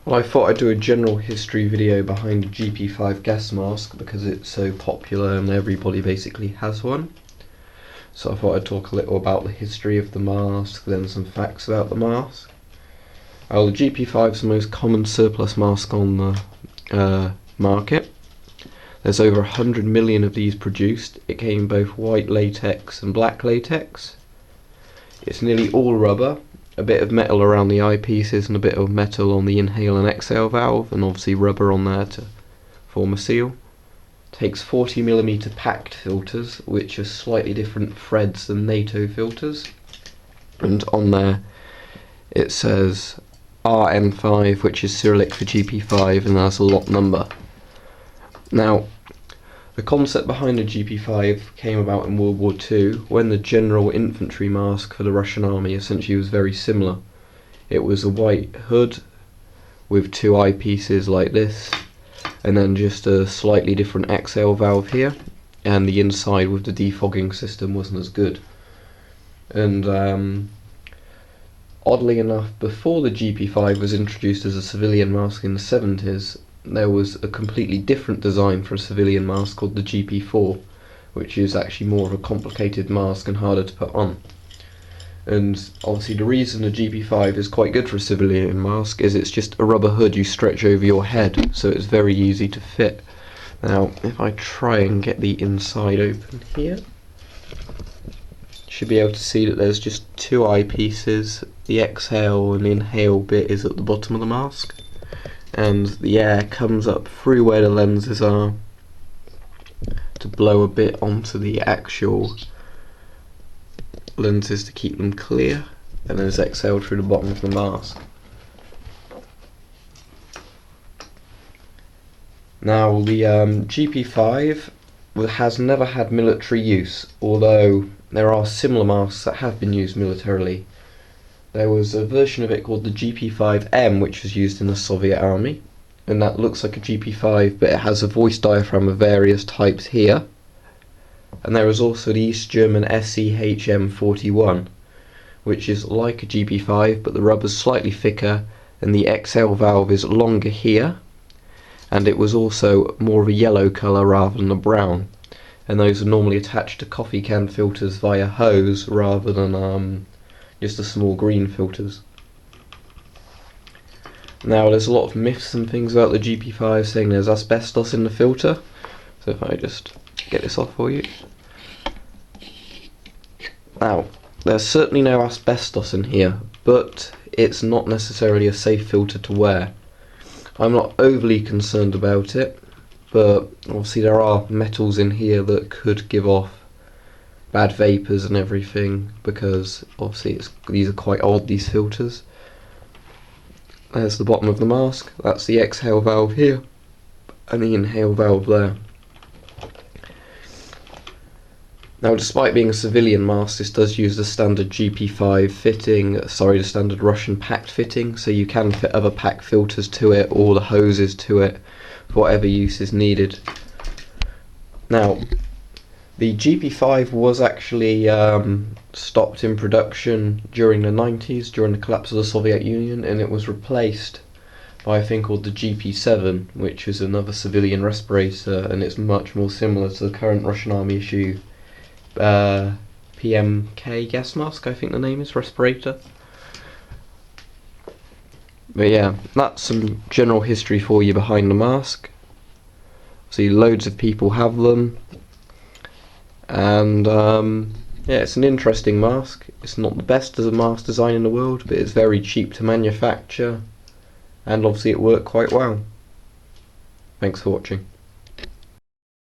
Well, I thought I'd do a general history video behind a GP5 gas mask because it's so popular and everybody basically has one. So I thought I'd talk a little about the history of the mask, then some facts about the mask. Well, the GP5 is the most common surplus mask on the market. There's over 100 million of these produced. It came in both white latex and black latex. It's nearly all rubber. A bit of metal around the eyepieces and a bit of metal on the inhale and exhale valve, and obviously rubber on there to form a seal. Takes 40mm packed filters, which are slightly different threads than NATO filters, and on there it says RN5, which is Cyrillic for GP5, and that's a lot number. Now, the concept behind the GP5 came about in World War II when the general infantry mask for the Russian army essentially was very similar. It was a white hood with two eyepieces like this, and then just a slightly different exhale valve here, and the inside with the defogging system wasn't as good. And oddly enough, before the GP5 was introduced as a civilian mask in the 70s, there was a completely different design for a civilian mask called the GP4, which is actually more of a complicated mask and harder to put on. And obviously the reason the GP5 is quite good for a civilian mask is it's just a rubber hood you stretch over your head, so it's very easy to fit. Now, if I try and get the inside open here, you should be able to see that there's just two eyepieces. The exhale and inhale bit is at the bottom of the mask, and the air comes up through where the lenses are to blow a bit onto the actual lenses to keep them clear, and then it's exhaled through the bottom of the mask. Now, the GP5 has never had military use, although there are similar masks that have been used militarily. There was a version of it called the GP5M, which was used in the Soviet army, and that looks like a GP5, but it has a voice diaphragm of various types here. And there was also the East German SEHM41, which is like a GP5, but the rubber's slightly thicker and the exhale valve is longer here, and it was also more of a yellow colour rather than a brown. And those are normally attached to coffee can filters via hose rather than just the small green filters. Now, there's a lot of myths and things about the GP5 saying there's asbestos in the filter. So if I just get this off for you. Now, there's certainly no asbestos in here, but it's not necessarily a safe filter to wear. I'm not overly concerned about it, but obviously there are metals in here that could give off bad vapours and everything, because obviously these are quite old, these filters. There's the bottom of the mask, that's the exhale valve here, and the inhale valve there. Now, despite being a civilian mask, this does use the standard GP5 fitting, the standard Russian PACT fitting, so you can fit other PACT filters to it, or the hoses to it, for whatever use is needed. Now, the GP5 was actually stopped in production during the 90s, during the collapse of the Soviet Union, and it was replaced by a thing called the GP7, which is another civilian respirator, and it's much more similar to the current Russian Army issue PMK gas mask, I think the name is, respirator. But yeah, that's some general history for you behind the mask. See, loads of people have them. And yeah, it's an interesting mask. It's not the best as a mask design in the world, but it's very cheap to manufacture, and obviously it worked quite well. Thanks for watching.